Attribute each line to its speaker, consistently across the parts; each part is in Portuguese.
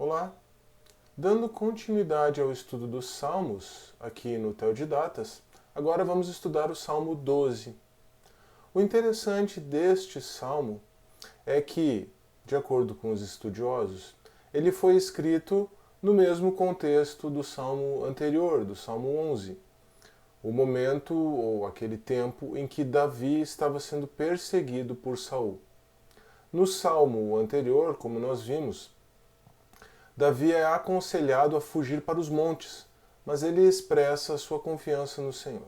Speaker 1: Olá! Dando continuidade ao estudo dos Salmos, aqui no Teodidatas, agora vamos estudar o Salmo 12. O interessante deste Salmo é que, de acordo com os estudiosos, ele foi escrito no mesmo contexto do Salmo anterior, do Salmo 11. O momento, ou aquele tempo, em que Davi estava sendo perseguido por Saul. No Salmo anterior, como nós vimos, Davi é aconselhado a fugir para os montes, mas ele expressa a sua confiança no Senhor.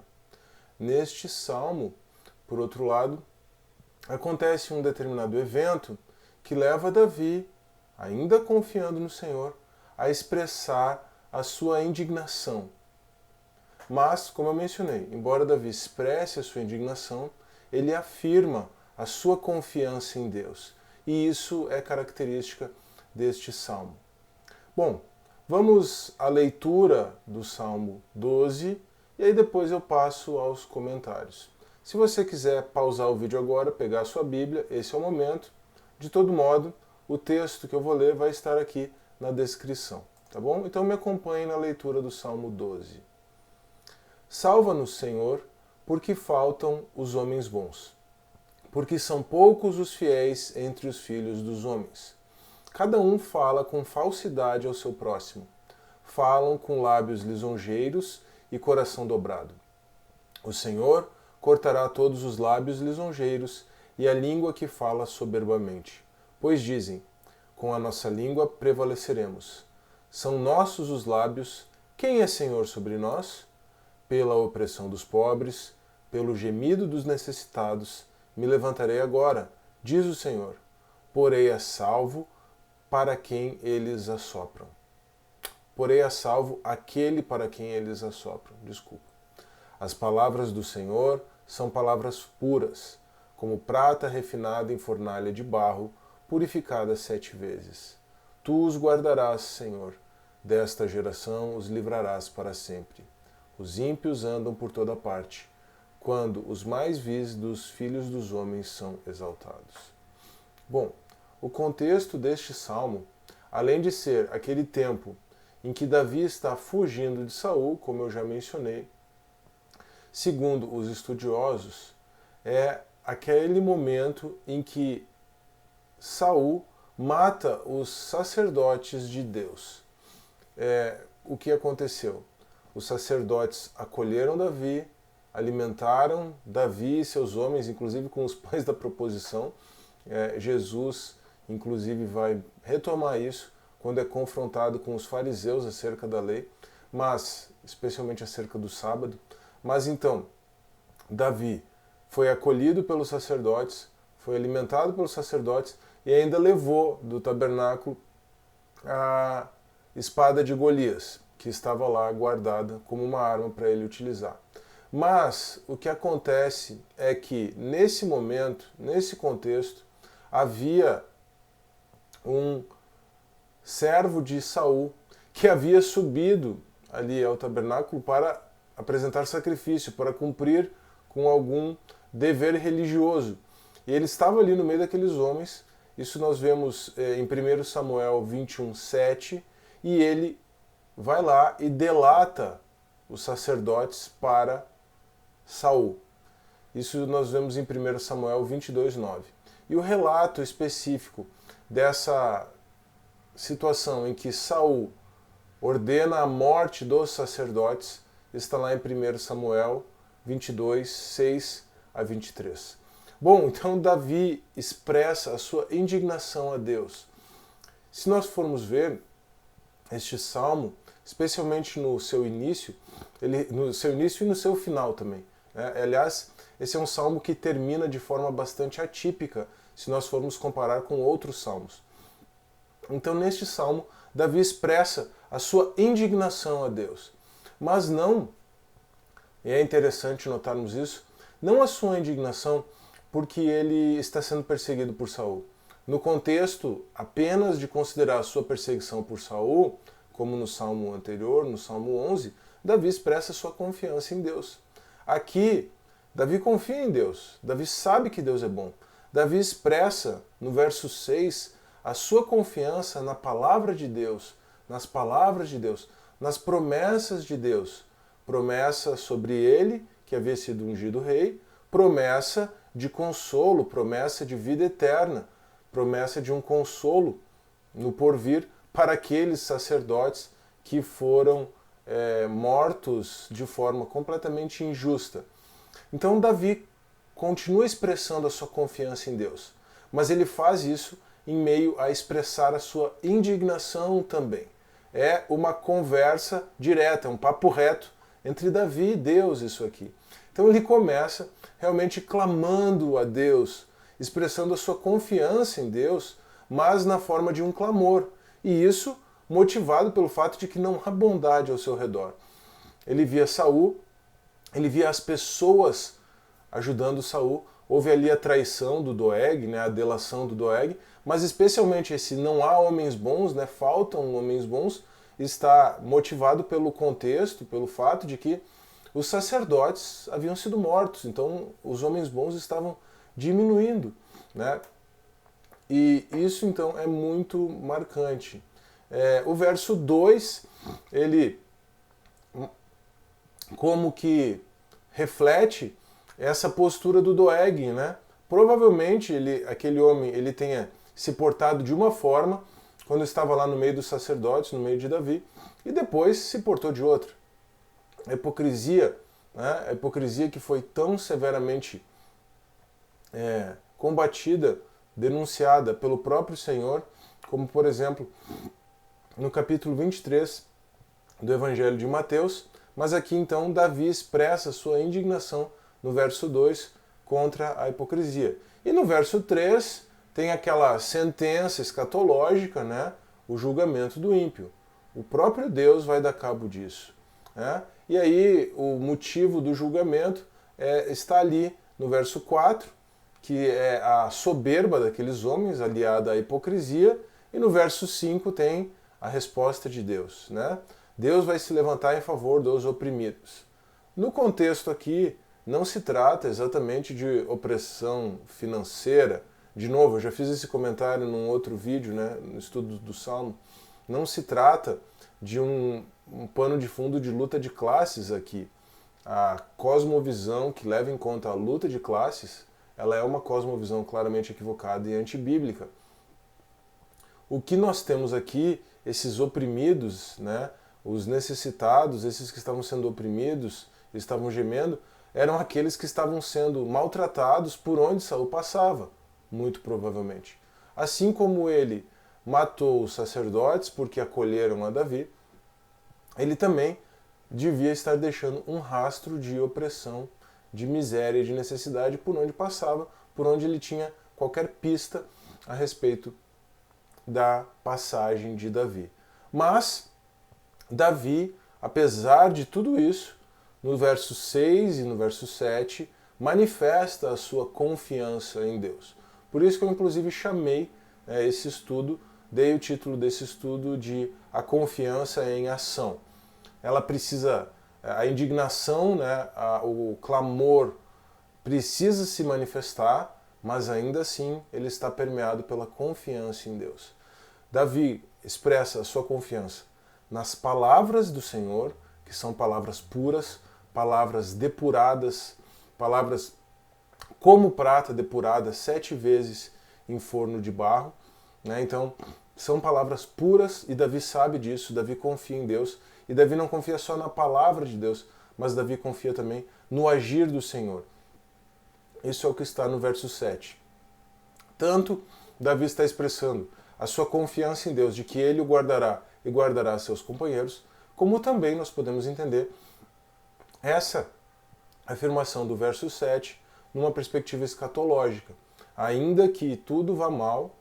Speaker 1: Neste salmo, por outro lado, acontece um determinado evento que leva Davi, ainda confiando no Senhor, a expressar a sua indignação. Mas, como eu mencionei, embora Davi expresse a sua indignação, ele afirma a sua confiança em Deus. E isso é característica deste salmo. Bom, vamos à leitura do Salmo 12 e aí depois eu passo aos comentários. Se você quiser pausar o vídeo agora, pegar a sua Bíblia, esse é o momento. De todo modo, o texto que eu vou ler vai estar aqui na descrição, tá bom? Então me acompanhe na leitura do Salmo 12. Salva-nos, Senhor, porque faltam os homens bons, porque são poucos os fiéis entre os filhos dos homens. Cada um fala com falsidade ao seu próximo. Falam com lábios lisonjeiros e coração dobrado. O Senhor cortará todos os lábios lisonjeiros e a língua que fala soberbamente. Pois dizem, com a nossa língua prevaleceremos. São nossos os lábios, quem é Senhor sobre nós? Pela opressão dos pobres, pelo gemido dos necessitados, me levantarei agora, diz o Senhor. Porei a salvo para quem eles assopram. Porei a salvo aquele para quem eles assopram. Desculpa. As palavras do Senhor são palavras puras, como prata refinada em fornalha de barro, purificada 7 vezes. Tu os guardarás, Senhor. Desta geração os livrarás para sempre. Os ímpios andam por toda parte, quando os mais vis dos filhos dos homens são exaltados. Bom, o contexto deste salmo, além de ser aquele tempo em que Davi está fugindo de Saul, como eu já mencionei, segundo os estudiosos, é aquele momento em que Saul mata os sacerdotes de Deus. O que aconteceu? Os sacerdotes acolheram Davi, alimentaram Davi e seus homens, inclusive com os pães da proposição. Jesus inclusive vai retomar isso quando é confrontado com os fariseus acerca da lei, mas especialmente acerca do sábado. Mas então, Davi foi acolhido pelos sacerdotes, foi alimentado pelos sacerdotes e ainda levou do tabernáculo a espada de Golias, que estava lá guardada como uma arma para ele utilizar. Mas o que acontece é que nesse momento, nesse contexto, havia um servo de Saul que havia subido ali ao tabernáculo para apresentar sacrifício, para cumprir com algum dever religioso. E ele estava ali no meio daqueles homens, isso nós vemos em 1 Samuel 21:7, e ele vai lá e delata os sacerdotes para Saul. Isso nós vemos em 1 Samuel 22:9. E o relato específico dessa situação em que Saul ordena a morte dos sacerdotes está lá em 1 Samuel 22:6-23. Bom, então Davi expressa a sua indignação a Deus. Se nós formos ver este salmo, especialmente no seu início, e no seu final também. Aliás, esse é um salmo que termina de forma bastante atípica, se nós formos comparar com outros salmos. Então, neste salmo, Davi expressa a sua indignação a Deus. Mas não, e é interessante notarmos isso, não a sua indignação porque ele está sendo perseguido por Saul. No contexto apenas de considerar a sua perseguição por Saul, como no salmo anterior, no salmo 11, Davi expressa a sua confiança em Deus. Aqui, Davi confia em Deus, Davi sabe que Deus é bom. Davi expressa, no verso 6, a sua confiança na palavra de Deus, nas palavras de Deus, nas promessas de Deus. Promessa sobre ele, que havia sido ungido rei, promessa de consolo, promessa de vida eterna, promessa de um consolo no porvir para aqueles sacerdotes que foram mortos de forma completamente injusta. Então Davi continua expressando a sua confiança em Deus, mas ele faz isso em meio a expressar a sua indignação também. É uma conversa direta, um papo reto entre Davi e Deus isso aqui. Então ele começa realmente clamando a Deus, expressando a sua confiança em Deus, mas na forma de um clamor. E isso motivado pelo fato de que não há bondade ao seu redor. Ele via Saul, ele via as pessoas ajudando Saul, houve ali a traição do Doeg, né, a delação do Doeg, mas especialmente esse não há homens bons, né, faltam homens bons, está motivado pelo contexto, pelo fato de que os sacerdotes haviam sido mortos, então os homens bons estavam diminuindo, né? E isso então é muito marcante. O verso 2, ele como que reflete essa postura do Doeg, né? Provavelmente aquele homem ele tenha se portado de uma forma quando estava lá no meio dos sacerdotes, no meio de Davi, e depois se portou de outra. A hipocrisia, né? A hipocrisia que foi tão severamente combatida, denunciada pelo próprio Senhor, como por exemplo no capítulo 23 do Evangelho de Mateus, mas aqui então Davi expressa sua indignação no verso 2 contra a hipocrisia. E no verso 3 tem aquela sentença escatológica, né? O julgamento do ímpio. O próprio Deus vai dar cabo disso, né? E aí o motivo do julgamento está ali no verso 4, que é a soberba daqueles homens aliada à hipocrisia, e no verso 5 tem a resposta de Deus, né? Deus vai se levantar em favor dos oprimidos. No contexto aqui, não se trata exatamente de opressão financeira. De novo, eu já fiz esse comentário num outro vídeo, né, no estudo do Salmo. Não se trata de um pano de fundo de luta de classes aqui. A cosmovisão que leva em conta a luta de classes, ela é uma cosmovisão claramente equivocada e antibíblica. O que nós temos aqui, esses oprimidos, né, os necessitados, esses que estavam sendo oprimidos, estavam gemendo, eram aqueles que estavam sendo maltratados por onde Saul passava, muito provavelmente. Assim como ele matou os sacerdotes porque acolheram a Davi, ele também devia estar deixando um rastro de opressão, de miséria e de necessidade por onde passava, por onde ele tinha qualquer pista a respeito da passagem de Davi. Mas Davi, apesar de tudo isso, no verso 6 e no verso 7, manifesta a sua confiança em Deus. Por isso que eu inclusive chamei esse estudo, dei o título desse estudo de A Confiança em Ação. Ela precisa, a indignação, né, o clamor precisa se manifestar, mas ainda assim ele está permeado pela confiança em Deus. Davi expressa a sua confiança nas palavras do Senhor, que são palavras puras, palavras depuradas, palavras como prata depurada 7 vezes em forno de barro, né? Então, são palavras puras e Davi sabe disso, Davi confia em Deus, e Davi não confia só na palavra de Deus, mas Davi confia também no agir do Senhor. Isso é o que está no verso 7. Tanto Davi está expressando a sua confiança em Deus, de que ele o guardará e guardará seus companheiros, como também nós podemos entender essa afirmação do verso 7 numa perspectiva escatológica. Ainda que tudo vá mal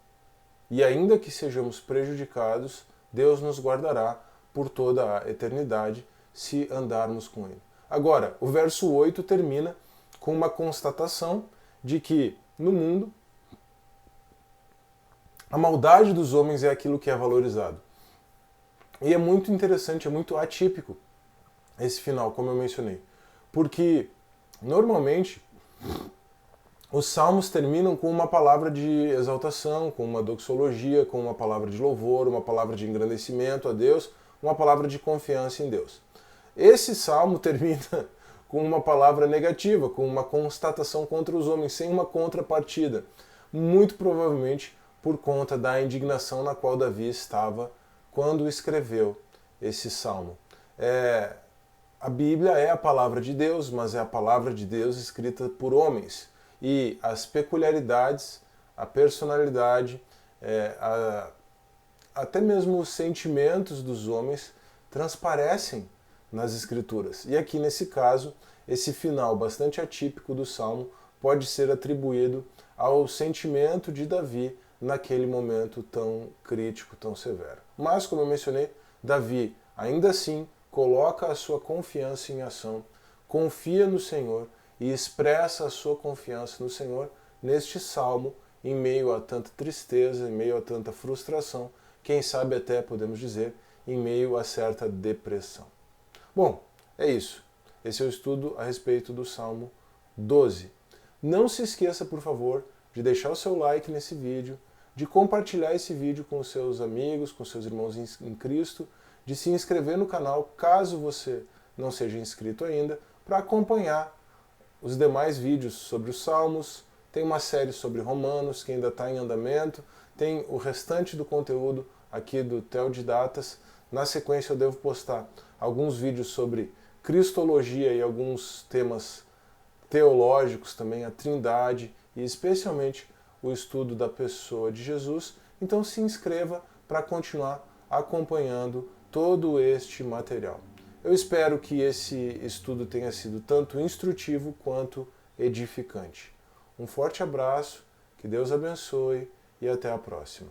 Speaker 1: e ainda que sejamos prejudicados, Deus nos guardará por toda a eternidade se andarmos com Ele. Agora, o verso 8 termina com uma constatação de que no mundo a maldade dos homens é aquilo que é valorizado. E é muito interessante, é muito atípico esse final, como eu mencionei. Porque, normalmente, os salmos terminam com uma palavra de exaltação, com uma doxologia, com uma palavra de louvor, uma palavra de engrandecimento a Deus, uma palavra de confiança em Deus. Esse salmo termina com uma palavra negativa, com uma constatação contra os homens, sem uma contrapartida, muito provavelmente por conta da indignação na qual Davi estava quando escreveu esse salmo. A Bíblia é a palavra de Deus, mas é a palavra de Deus escrita por homens. E as peculiaridades, a personalidade, até mesmo os sentimentos dos homens transparecem nas Escrituras. E aqui, nesse caso, esse final bastante atípico do Salmo pode ser atribuído ao sentimento de Davi naquele momento tão crítico, tão severo. Mas, como eu mencionei, Davi, ainda assim, coloca a sua confiança em ação, confia no Senhor e expressa a sua confiança no Senhor neste salmo, em meio a tanta tristeza, em meio a tanta frustração, quem sabe até podemos dizer, em meio a certa depressão. Bom, é isso. Esse é o estudo a respeito do Salmo 12. Não se esqueça, por favor, de deixar o seu like nesse vídeo, de compartilhar esse vídeo com os seus amigos, com seus irmãos em Cristo, de se inscrever no canal, caso você não seja inscrito ainda, para acompanhar os demais vídeos sobre os Salmos. Tem uma série sobre Romanos que ainda está em andamento, tem o restante do conteúdo aqui do Teodidatas. Na sequência eu devo postar alguns vídeos sobre Cristologia e alguns temas teológicos também, a Trindade e especialmente o estudo da pessoa de Jesus. Então se inscreva para continuar acompanhando todo este material. Eu espero que esse estudo tenha sido tanto instrutivo quanto edificante. Um forte abraço, que Deus abençoe e até a próxima.